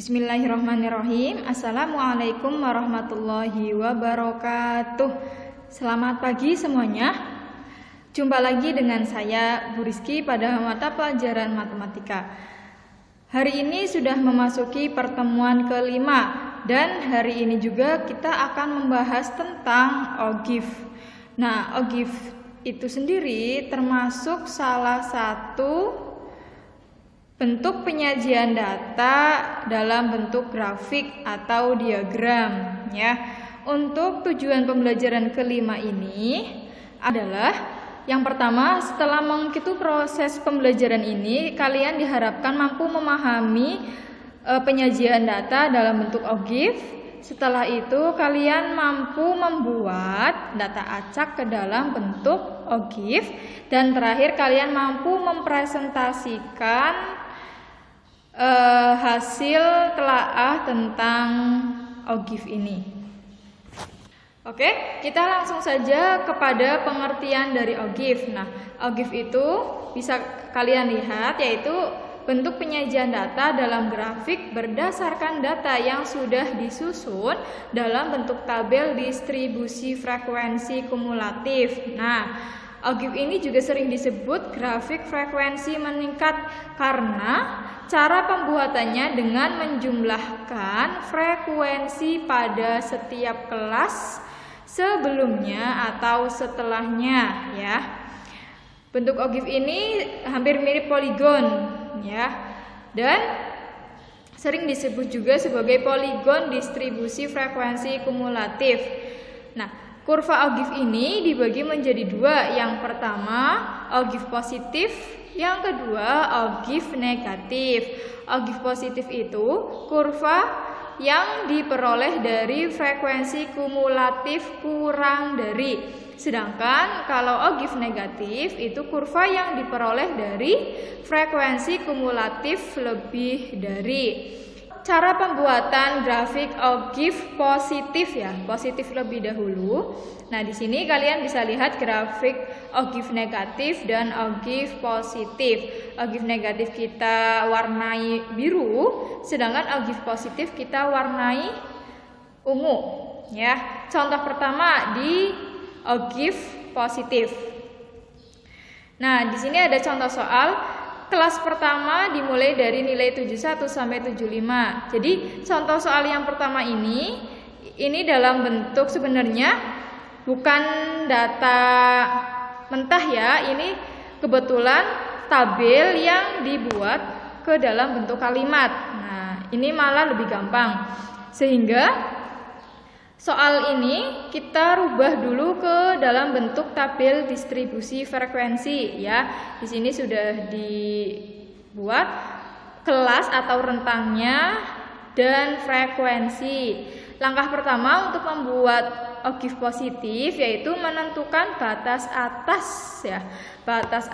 Bismillahirrahmanirrahim. Assalamualaikum warahmatullahi wabarakatuh. Selamat pagi semuanya. Jumpa lagi dengan saya, Bu Rizky, pada mata pelajaran matematika. Hari ini sudah memasuki pertemuan kelima, dan hari ini juga kita akan membahas tentang ogive. Nah, ogive itu sendiri termasuk salah satu bentuk penyajian data dalam bentuk grafik atau diagram, ya. Untuk tujuan pembelajaran kelima ini adalah yang pertama, setelah mengikuti proses pembelajaran ini, kalian diharapkan mampu memahami penyajian data dalam bentuk ogive. Setelah itu, kalian mampu membuat data acak ke dalam bentuk ogive, dan terakhir kalian mampu mempresentasikan hasil telaah tentang ogive ini. Oke, kita langsung saja kepada pengertian dari ogive. Nah, ogive itu bisa kalian lihat yaitu bentuk penyajian data dalam grafik berdasarkan data yang sudah disusun dalam bentuk tabel distribusi frekuensi kumulatif. Nah, ogive ini juga sering disebut grafik frekuensi meningkat karena cara pembuatannya dengan menjumlahkan frekuensi pada setiap kelas sebelumnya atau setelahnya, ya. Bentuk ogive ini hampir mirip poligon, ya. Dan sering disebut juga sebagai poligon distribusi frekuensi kumulatif. Nah, kurva ogive ini dibagi menjadi dua. Yang pertama, ogive positif, yang kedua, ogive negatif. Ogive positif itu kurva yang diperoleh dari frekuensi kumulatif kurang dari. Sedangkan kalau ogive negatif itu kurva yang diperoleh dari frekuensi kumulatif lebih dari. Cara pembuatan grafik ogive positif, ya, positif lebih dahulu. Nah, di sini kalian bisa lihat grafik ogive negatif dan ogive positif. Ogive negatif kita warnai biru, sedangkan ogive positif kita warnai ungu, ya. Contoh pertama di ogive positif. Nah, di sini ada contoh soal. Kelas pertama dimulai dari nilai 71 sampai 75. Jadi contoh soal yang pertama ini dalam bentuk sebenarnya bukan data mentah, ya. Ini kebetulan tabel yang dibuat ke dalam bentuk kalimat. Nah, ini malah lebih gampang. Sehingga soal ini kita rubah dulu ke dalam bentuk tabel distribusi frekuensi, ya. Di sini sudah dibuat kelas atau rentangnya dan frekuensi. Langkah pertama untuk membuat ogive positif yaitu menentukan batas atas, ya. Batas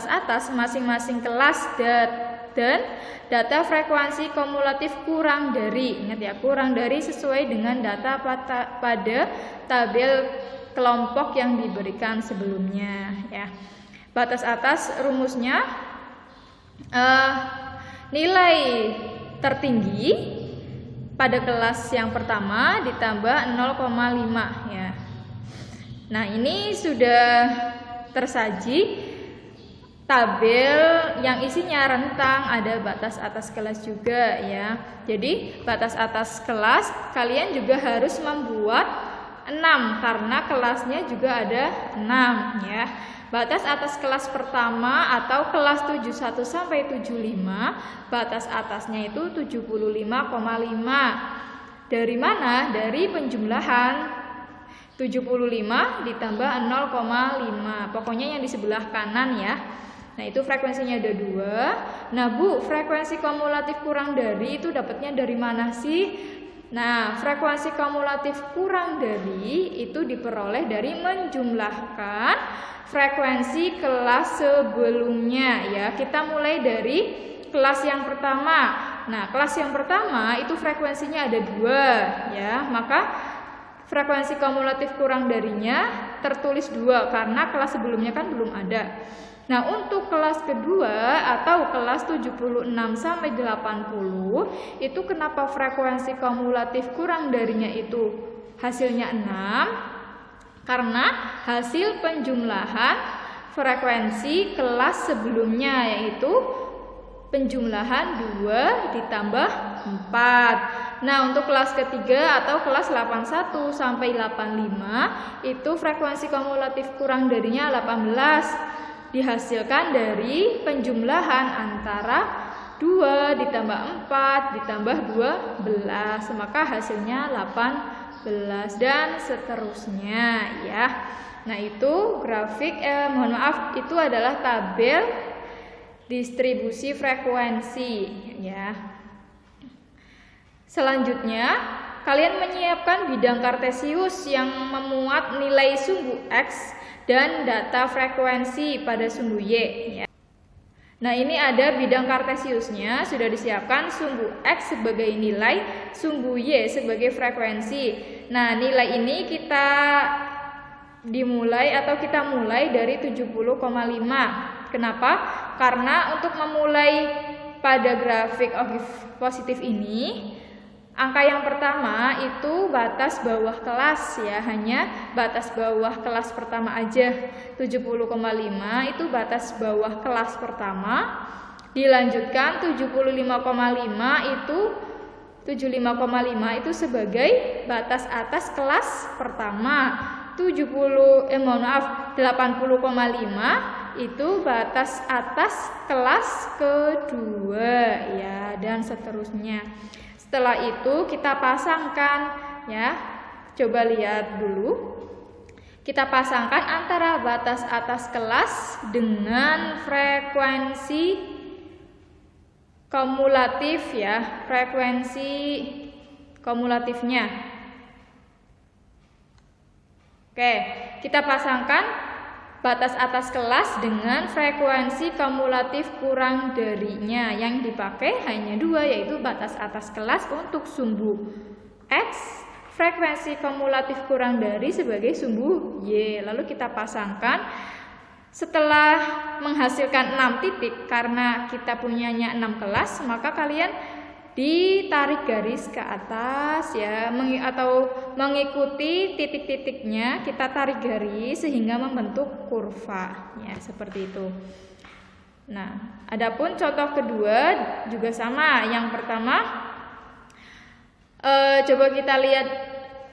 atas masing-masing kelas dan data frekuensi kumulatif kurang dari. Ingat, ya, kurang dari sesuai dengan data pada tabel kelompok yang diberikan sebelumnya, ya. Batas atas rumusnya nilai tertinggi pada kelas yang pertama ditambah 0,5, ya. Nah, ini sudah tersaji tabel yang isinya rentang, ada batas atas kelas juga, ya. Jadi batas atas kelas kalian juga harus membuat 6 karena kelasnya juga ada 6, ya. Batas atas kelas pertama atau kelas 71 sampai 75, batas atasnya itu 75,5. Dari mana? Dari penjumlahan 75 ditambah 0,5. Pokoknya yang di sebelah kanan, ya. Nah, itu frekuensinya ada 2. Nah, Bu, frekuensi kumulatif kurang dari itu dapatnya dari mana sih? Nah, frekuensi kumulatif kurang dari itu diperoleh dari menjumlahkan frekuensi kelas sebelumnya, ya. Kita mulai dari kelas yang pertama. Nah, kelas yang pertama itu frekuensinya ada 2, ya. Maka frekuensi kumulatif kurang darinya tertulis 2 karena kelas sebelumnya kan belum ada. Nah, untuk kelas kedua atau kelas 76 sampai 80 itu kenapa frekuensi kumulatif kurang darinya itu hasilnya 6? Karena hasil penjumlahan frekuensi kelas sebelumnya, yaitu penjumlahan 2 ditambah 4. Nah, untuk kelas ketiga atau kelas 81 sampai 85 itu frekuensi kumulatif kurang darinya 18 dihasilkan dari penjumlahan antara 2 ditambah 4 ditambah 12, maka hasilnya 18 dan seterusnya ya. Nah, itu grafik itu adalah tabel distribusi frekuensi ya. Selanjutnya, kalian menyiapkan bidang kartesius yang memuat nilai sumbu X dan data frekuensi pada sumbu Y ya. Nah, ini ada bidang kartesiusnya, sudah disiapkan sumbu X sebagai nilai, sumbu Y sebagai frekuensi. Nah, nilai ini kita mulai dari 70,5. Kenapa? Karena untuk memulai pada grafik ogive positif ini, angka yang pertama itu batas bawah kelas ya, hanya batas bawah kelas pertama aja. 70,5 itu batas bawah kelas pertama. Dilanjutkan 75,5 itu sebagai batas atas kelas pertama. 80,5 itu batas atas kelas kedua ya, dan seterusnya. Setelah itu kita pasangkan ya. Coba lihat dulu. Kita pasangkan antara batas atas kelas dengan frekuensi kumulatif ya, frekuensi kumulatifnya. Oke, kita pasangkan batas atas kelas dengan frekuensi kumulatif kurang darinya. Yang dipakai hanya 2, yaitu batas atas kelas untuk sumbu X, frekuensi kumulatif kurang dari sebagai sumbu Y. Lalu kita pasangkan. Setelah menghasilkan 6 titik, karena kita punyanya 6 kelas, maka kalian ditarik garis ke atas ya, atau mengikuti titik-titiknya kita tarik garis sehingga membentuk kurva ya, seperti itu. Nah, adapun contoh kedua juga sama. Yang pertama, coba kita lihat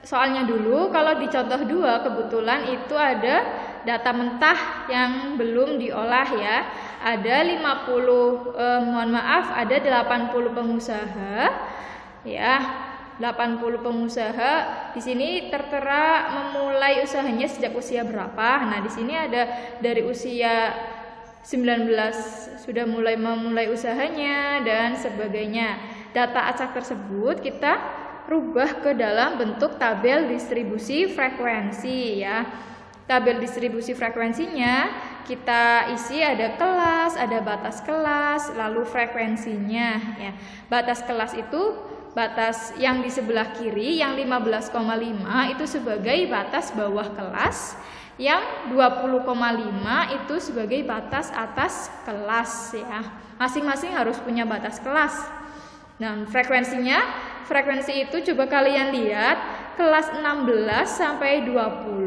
soalnya dulu. Kalau di contoh 2 kebetulan itu ada data mentah yang belum diolah ya. Ada 80 pengusaha ya. 80 pengusaha di sini tertera memulai usahanya sejak usia berapa. Nah, di sini ada dari usia 19 sudah memulai usahanya dan sebagainya. Data acak tersebut kita rubah ke dalam bentuk tabel distribusi frekuensi ya. Tabel distribusi frekuensinya kita isi ada kelas, ada batas kelas, lalu frekuensinya ya. Batas kelas itu batas yang di sebelah kiri yang 15,5 itu sebagai batas bawah kelas, yang 20,5 itu sebagai batas atas kelas ya. Masing-masing harus punya batas kelas. Nah, frekuensi itu coba kalian lihat kelas 16 sampai 20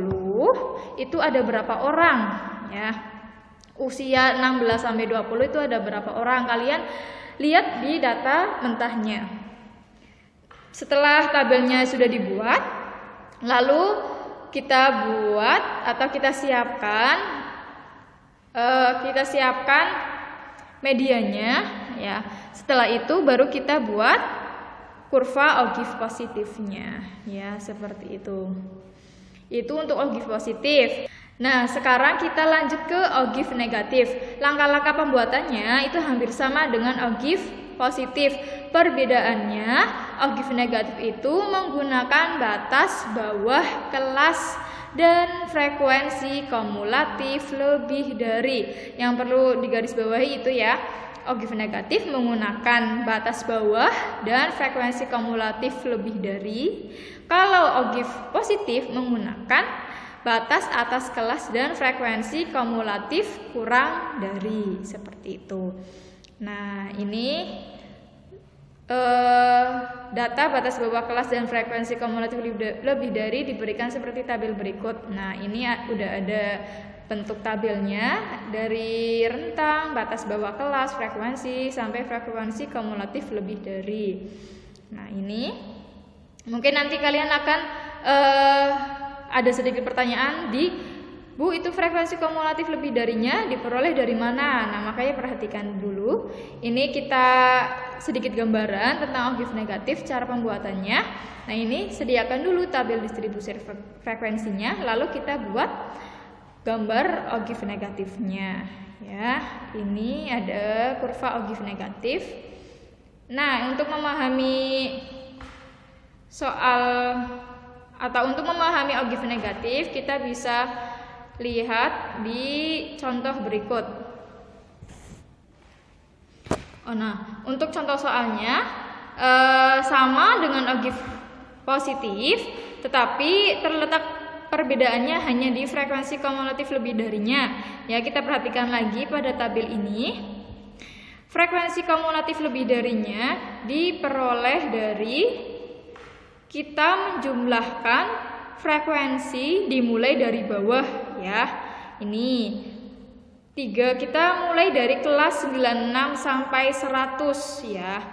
itu ada berapa orang ya. Usia 16 sampai 20 itu ada berapa orang? Kalian lihat di data mentahnya. Setelah tabelnya sudah dibuat, lalu kita buat atau kita siapkan medianya ya. Setelah itu baru kita buat kurva ogive positifnya ya, seperti itu. Itu untuk ogive positif. Nah, sekarang kita lanjut ke ogive negatif. Langkah-langkah pembuatannya itu hampir sama dengan ogive positif. Perbedaannya, ogive negatif itu menggunakan batas bawah kelas dan frekuensi kumulatif lebih dari. Yang perlu digarisbawahi itu ya, ogive negatif menggunakan batas bawah dan frekuensi kumulatif lebih dari. Kalau ogive positif menggunakan batas atas kelas dan frekuensi kumulatif kurang dari, seperti itu. Nah, ini data batas bawah kelas dan frekuensi kumulatif lebih dari diberikan seperti tabel berikut. Nah, ini udah ada bentuk tabelnya dari rentang, batas bawah kelas, frekuensi, sampai frekuensi kumulatif lebih dari. Nah, ini mungkin nanti kalian akan ada sedikit pertanyaan Bu, itu frekuensi kumulatif lebih darinya diperoleh dari mana? Nah, makanya perhatikan dulu. Ini kita sedikit gambaran tentang ogive negatif, cara pembuatannya. Nah, ini sediakan dulu tabel distribusi frekuensinya, lalu kita buat gambar ogive negatifnya. Ya, ini ada kurva ogive negatif. Nah, untuk memahami untuk memahami ogive negatif, kita bisa lihat di contoh berikut. Nah, untuk contoh soalnya sama dengan ogive positif, tetapi terletak perbedaannya hanya di frekuensi kumulatif lebih darinya. Ya, kita perhatikan lagi pada tabel ini. Frekuensi kumulatif lebih darinya diperoleh dari kita menjumlahkan frekuensi dimulai dari bawah, ya. Ini 3, kita mulai dari kelas 96 sampai 100, ya.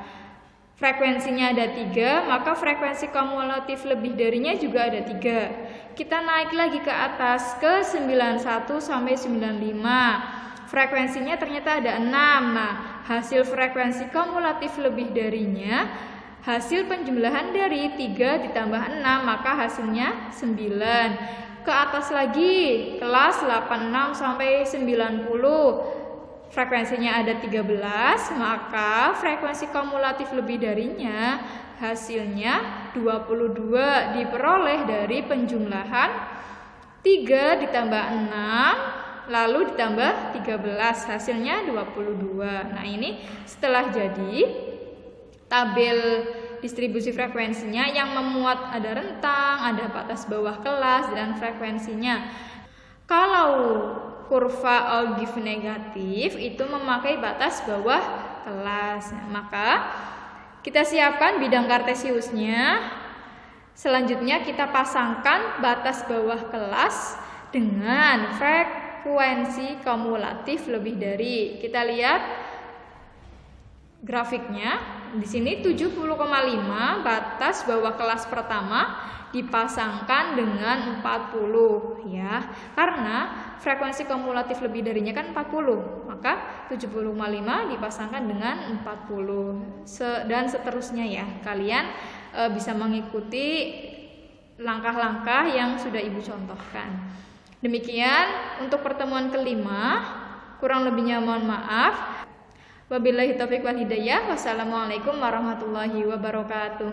Frekuensinya ada 3, maka frekuensi kumulatif lebih darinya juga ada 3. Kita naik lagi ke atas ke 91 sampai 95. Frekuensinya ternyata ada 6. Nah, hasil frekuensi kumulatif lebih darinya, hasil penjumlahan dari 3 ditambah 6, maka hasilnya 9. Ke atas lagi, kelas 86 sampai 90. Frekuensinya ada 13, maka frekuensi kumulatif lebih darinya hasilnya 22 diperoleh dari penjumlahan 3 ditambah 6 lalu ditambah 13, hasilnya 22. Nah, ini setelah jadi tabel distribusi frekuensinya yang memuat ada rentang, ada batas bawah kelas, dan frekuensinya. Kalau kurva ogive negatif itu memakai batas bawah kelas. Nah, maka kita siapkan bidang kartesiusnya. Selanjutnya kita pasangkan batas bawah kelas dengan frekuensi kumulatif lebih dari. Kita lihat grafiknya. Di sini 70,5 batas bawah kelas pertama dipasangkan dengan 40, ya. Karena frekuensi kumulatif lebih darinya kan 40, maka 70,5 dipasangkan dengan 40 dan seterusnya, ya. Kalian bisa mengikuti langkah-langkah yang sudah Ibu contohkan. Demikian untuk pertemuan kelima. Kurang lebihnya mohon maaf. Wabillahi taufiq wal hidayah. Wassalamualaikum warahmatullahi wabarakatuh.